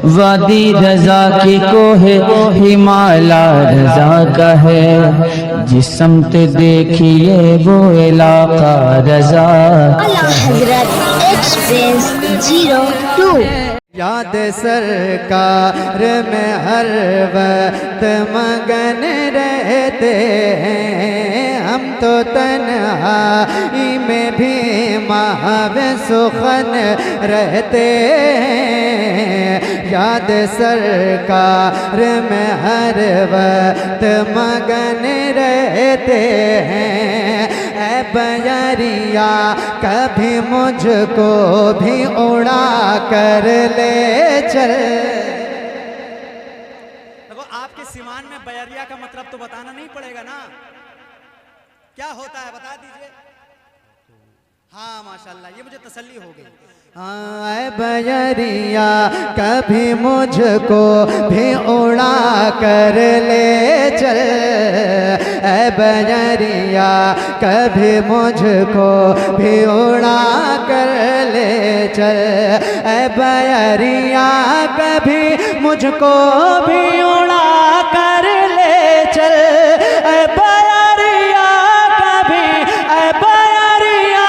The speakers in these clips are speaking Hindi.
वादी रजा की कोहे हिमालय रजा का है, जिस समत देखिए वो इलाका रजा आला हजरत एक्सप्रेस 02। याद सरकार में हर वक्त मगन रहते हैं, हम तो तन्हाई में भी महावे सुखन रहते हैं। याद सरकार में हर वक्त मगन रहते हैं। ऐ बयरिया कभी मुझको भी उड़ा कर ले चल। देखो आपके सीमान में बयरिया का मतलब तो बताना नहीं पड़ेगा ना, क्या होता है बता दीजिए। हाँ माशाल्लाह, ये मुझे तसल्ली हो गई। ऐ बयरिया कभी मुझको भी उड़ा कर ले चल। ऐ बयरिया कभी मुझको भी उड़ा कर ले चल। ऐ बयरिया कभी मुझको भी उड़ा कर ले चल। ऐ बयरिया कभी, ऐ बयरिया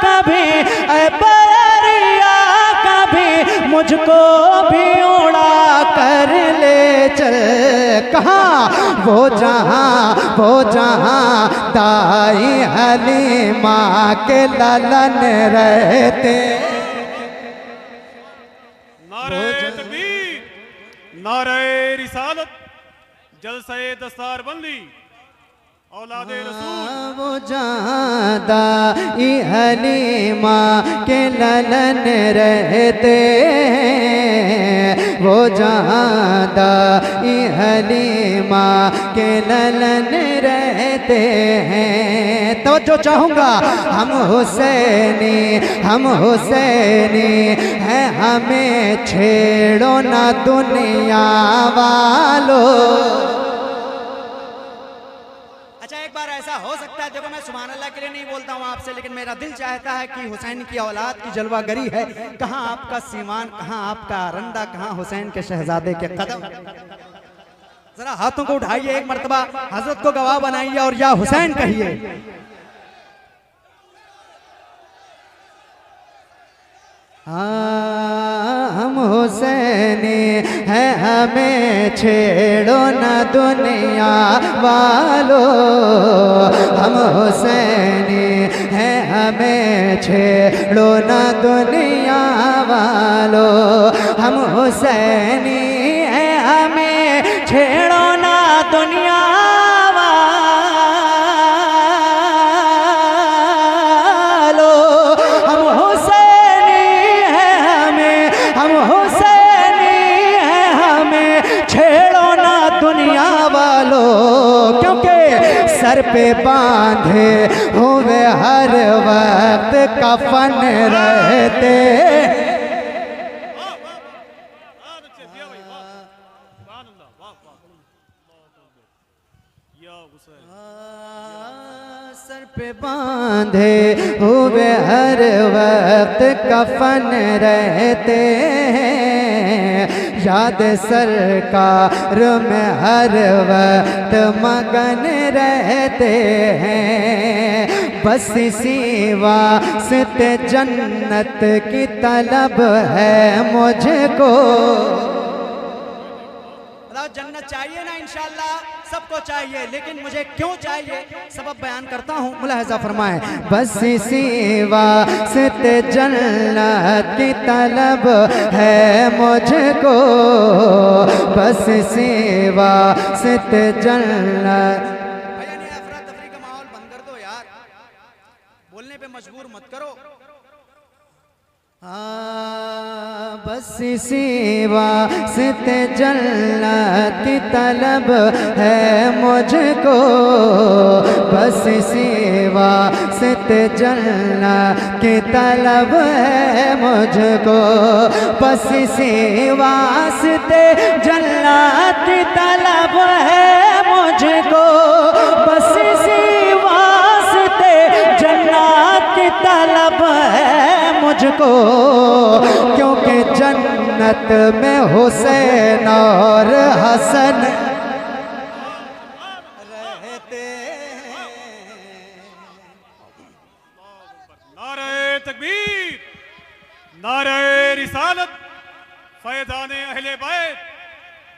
कभी, ऐ बयरिया कभी मुझको भी उड़ा कर ले चल। कहाँ वो जहाँ दाई हलीमा के ललन रहते। नारे तकबीर, नारे रिसालत, जलसे दस्तारबंदी, औलादे रसूल। वो जहाँ दाई हलीमा के ललन रहते हैं, वो जहाँ दाई हलीमा के ललन रहते हैं। तो जो चाहूँगा हम हुसैनी है, हमें छेड़ो ना दुनिया वालों। अच्छा एक बार ऐसा हो सकता है, देखो मैं सुभान अल्लाह के लिए नहीं बोलता हूँ आपसे, लेकिन मेरा दिल चाहता है कि हुसैन की औलाद की जलवागरी है। कहाँ आपका सीमान, कहाँ आपका रंदा, कहाँ हुसैन के शहजादे के कदम। जरा हाथों को उठाइए एक मर्तबा, हजरत को गवाह बनाइए और या हुसैन कहिए। हम हुसैनी है, हमें छेड़ो ना दुनिया वालों। हम हुसैनी है, हमें छेड़ो ना दुनिया वालों। हम हुसैनी है, हमें छेड़ो ना दुनिया सर पे बांधे हुए हर वक्त कफन रहते। सर पे बांधे हुए हर वक्त कफन रहते हैं। याद सरकार में हर वक्त मगन रहते हैं। बस इसी वास्ते जन्नत की तलब है मुझको। जन्नत चाहिए ना इंशाअल्लाह, सबको चाहिए, लेकिन मुझे क्यों चाहिए सबब बयान करता हूँ, मुलाहजा फरमाएं। बस इसी वास्ते जन्नत की तलब है मुझको। बस इसी वास्ते जन्नत। भैया नहीं, अफरा तफरी का माहौल बंद कर दो यार, बोलने पे मजबूर मत करो। बस इसी वास्ते जन्नत की तलब है मुझको। बस इसी वास्ते जन्नत की तलब है मुझको। बस इसी वास्ते जन्नत की तलब है मुझको। बस इसी वास्ते जन्नत की तलब है मुझको। क्योंकि जन्नत में हुसैन और हसन रहते हैं। नारे तकबीर, नारे रिसालत, फैज़ाने अहले बैत,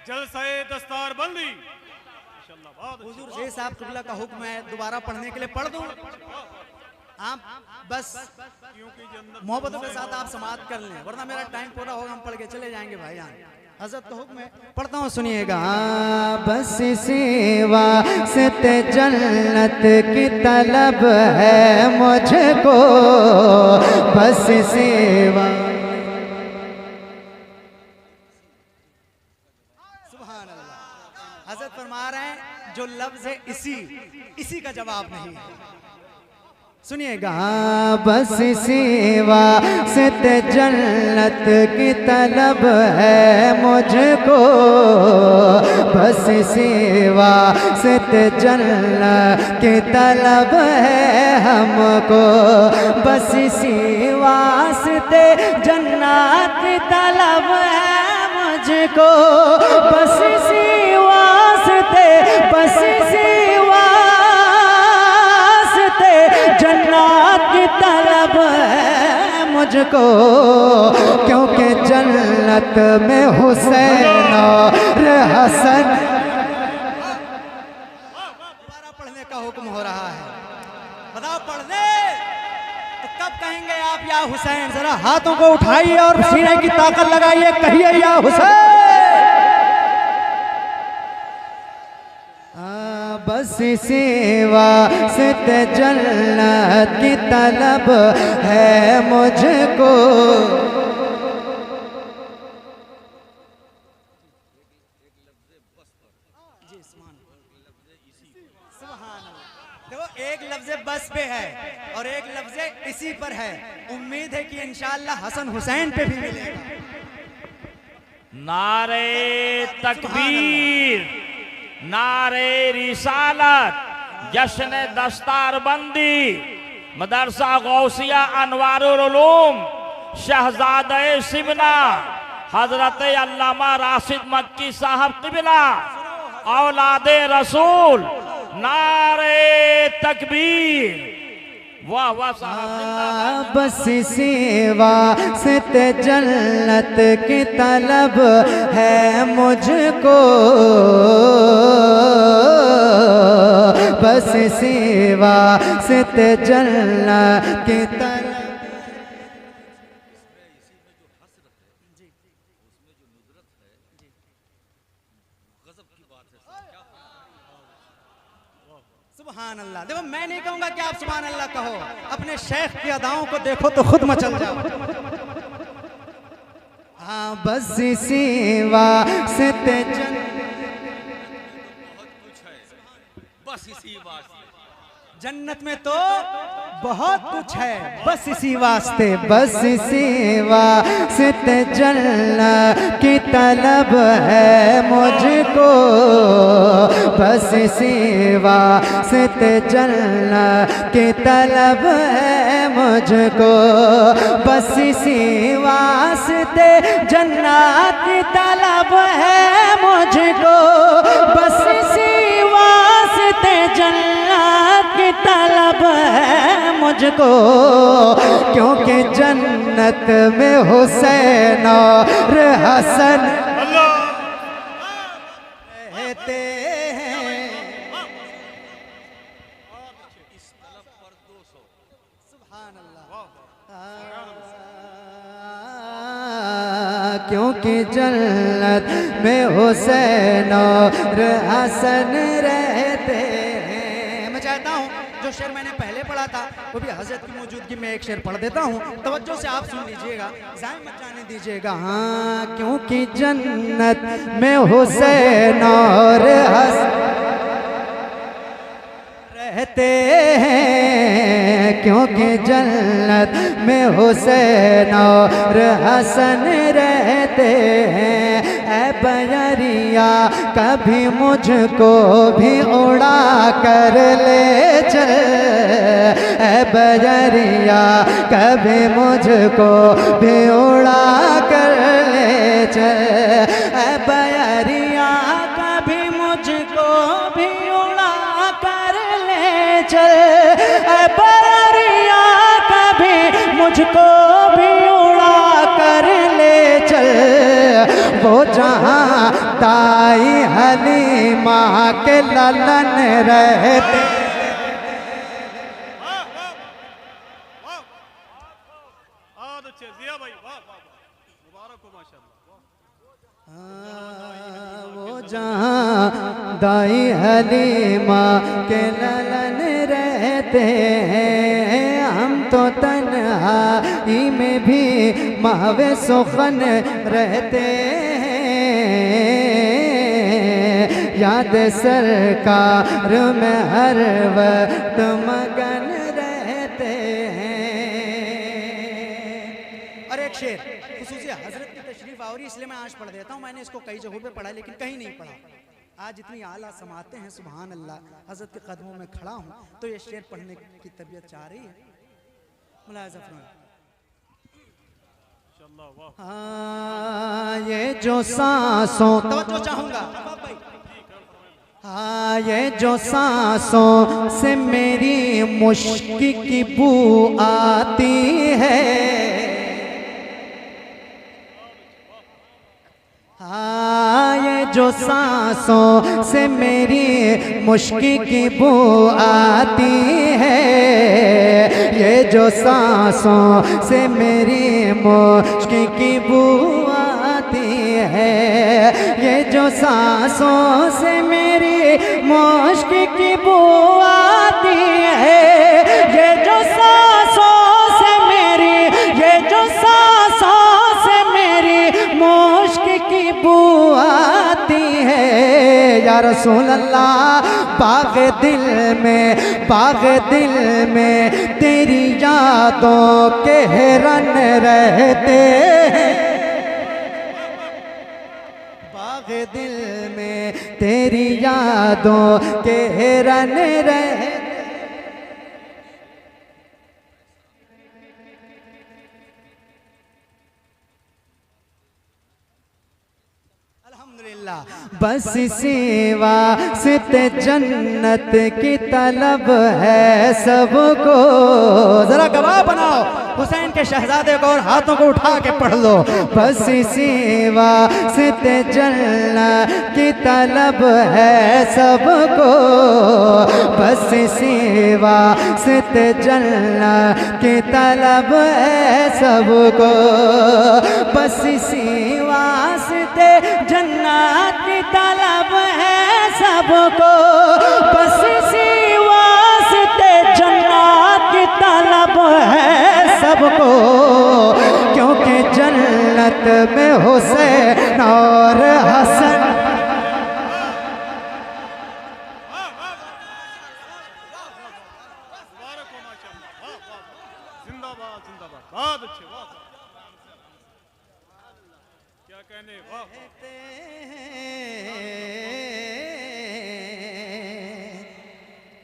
जलसे दस्तार बंदी। हुजूर शेख साहब किबला का हुक्म है, दोबारा पढ़ने के लिए पढ़ दूं? आप बस मोहब्बतों के साथ आप समाप्त कर लें, वरना मेरा टाइम पूरा होगा, हम पढ़ के चले जाएंगे भाईजान। हजरत का हुक्म है, पढ़ता हूँ, सुनिएगा। बस सेवा से जन्नत की तलब है मुझको, बस सेवा। सुभान अल्लाह। हजरत फरमा रहे हैं जो लफ्ज है इसी का जवाब नहीं है। सुनिएगा। बस सेवा से जन्नत की तलब है मुझको, बस सेवा से जन्नत की तलब है हमको, बस सेवा से जन्नत की तलब है मुझको, बस सेवा से जन्नत की तलब है मुझको, क्योंकि जन्नत में हुसैन और हसन। दोबारा पढ़ने का हुक्म हो रहा है, बताओ पढ़ने तो कब कहेंगे आप या हुसैन? जरा हाथों को उठाइए और सीने की ताकत लगाइए, कहिए या हुसैन। बस सेवा से जन्नत की तलब है मुझको, देखो एक लफ्ज़ बस पे है और एक लफ्ज़ इसी पर है। उम्मीद है कि इंशाअल्लाह हसन हुसैन पे भी मिलेगा। नारे तकबीर, नारे रिसालत, जश्न दस्तारबंदी, मदरसा गौसिया अनवारुल उलूम, शहजादे सिमना हजरत अल्लामा राशिद मक्की साहब किबला, औलादे रसूल, नारे तकबीर। वाह वाह साहब। बस सेवा से जन्नत की तलब है मुझको, बस सेवा से जन्नत की तलब। सुभान अल्लाह। देखो मैं नहीं कहूंगा कि आप सुभान अल्लाह कहो, अपने शेख की अदाओं को देखो तो खुद मचल जाओ। हाँ बस सेवा से बस इसी बात जन्नत में तो बहुत कुछ है, बस इसी वास्ते। बस सेवा से जन्नत की तलब है मुझको, बस सेवा से जन्नत की तलब है मुझको, बस सेवा से जन्नत की तलब है मुझको, बस सेवा से जन्नत की तलब है मुझको, क्योंकि जन्नत में हुसैन और हसन रहते हैं। सुभान क्योंकि जन्नत में हुसैन और हसन रहते हैं। मैं चाहता हूँ जो शेर मैंने पहले पढ़ा था वो भी हजरत की मौजूदगी में एक शेर पढ़ देता हूँ, तवज्जो से आप सुन लीजिएगा, ज़ाहिर मत जाने दीजिएगा। हाँ क्योंकि जन्नत में हुसैन और हसन रहते हैं, क्योंकि जन्नत में हुसैन और हसन रहते हैं। ऐ बजरिया कभी मुझको भी उड़ा कर ले चल, ऐ बजरिया कभी मुझको भी उड़ा कर ले चल, ऐ बयरिया कभी मुझको भी उड़ा कर ले चल, ऐ बयरिया कभी मुझको भी उड़ा कर ले चल, वो जहाँ ताई हलीमा के ललन रहते। बहुत अच्छे जिया भाई, वाह वाह वाह, मुबारक हो माशाल्लाह। वो जहाँ दाई हलीमा के ललन रहते हैं, हम तो तन्हाई में भी महवे सुखन रहते हैं, याद सरकार में हर वक्त मगन रहते हैं। और एक शेर खुसूसी हजरत की तशरीफ आवरी, इसलिए मैं आज पढ़ देता हूँ। मैंने इसको कई जगहों पे पढ़ा लेकिन कहीं नहीं पढ़ा। आज इतनी आला समाते हैं, सुभान अल्लाह, हजरत के कदमों में खड़ा हूँ तो ये शेर पढ़ने की तबीयत चाह रही है। मुलाहिज़ा फरमाएं। माशाल्लाह, वाह। हाँ ये जो सांसों, तवज्जो चाहूंगा भाई। हाँ ये जो सांसों से मेरी मुश्क की बू आती है, हाँ ये जो सांसों से मेरी मुश्क की बू आती है, ये जो सांसों से मेरी मुश्क की बू आती है, ये जो सांसों से मेरी मुश्क की बू आती है, ये जो सांसों से मेरी, ये जो सांसों से मेरी मुश्क की बू आती है, या रसूल अल्लाह बाग दिल में तेरी यादों के हिरन रहते हैं, बाग दिल में तेरी यादों के हिरन रहते। अल्हम्दुलिल्लाह। बस सिवा सित जन्नत की तलब है सबको। जरा गवाह बनाओ हुसैन के शहजादे को और हाथों को उठा के पढ़ लो। बस सिवा सित जन्नत की तलब है सबको, बस सिवा सित जन्नत की तलब है सबको, बस सिवा सित जन्नत की तलब है सबको, बस सिवा सित जन्नत की तलब है सबको, क्योंकि जन्नत में हुसैन और हसन। मुबारक हो माशाल्लाह, वाह वाह, जिंदाबाद जिंदाबाद, बहुत अच्छे, वाह क्या कहने, वाह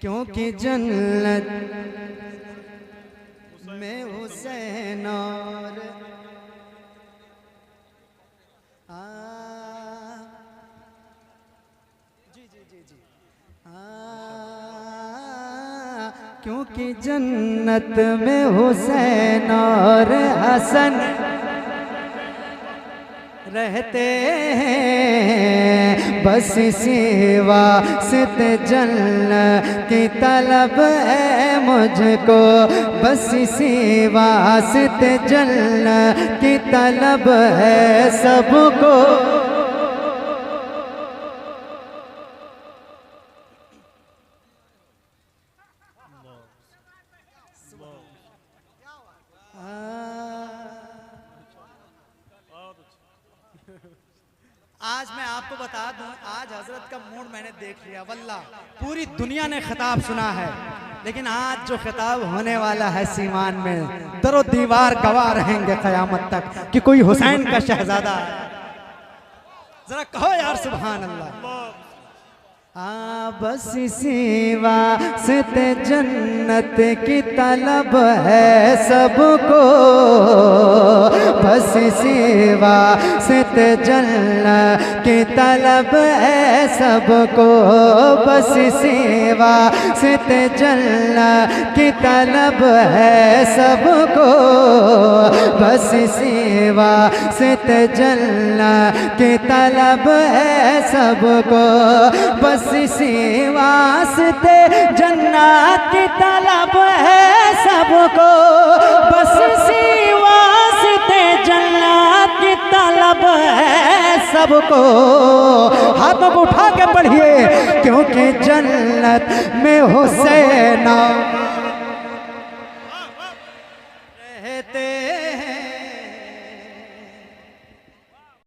क्योंकि जन्नत में हुसैन और क्योंकि जन्नत में हुसैन और हसन रहते हैं, बस सिवा सित जन्नत की तलब है मुझको, बस सिवा सित जन्नत की तलब है सबको। आज मैं आपको बता दूं, आज हजरत का मूड मैंने देख लिया। वल्लाह पूरी दुनिया ने खिताब सुना है, लेकिन आज जो खिताब होने वाला है सीमान में, दरो दीवार गवाह रहेंगे क़यामत तक कि कोई हुसैन का शहजादा है। जरा कहो यार सुभान अल्लाह। बस इसी वास्ते जन्नत की तलब है सबको, बस इसी वास्ते जन्नत की तलब है सबको, बस इसी वास्ते जन्नत की तलब है सबको, बस इसी वास्ते जन्नत की तलब है सबको, बस इसी वास्ते जन्नत की तलब है सबको, बस इसी वास्ते जन्नत की तलब है सबको। हाथों को उठा के पढ़िए, क्योंकि जन्नत में हुसैन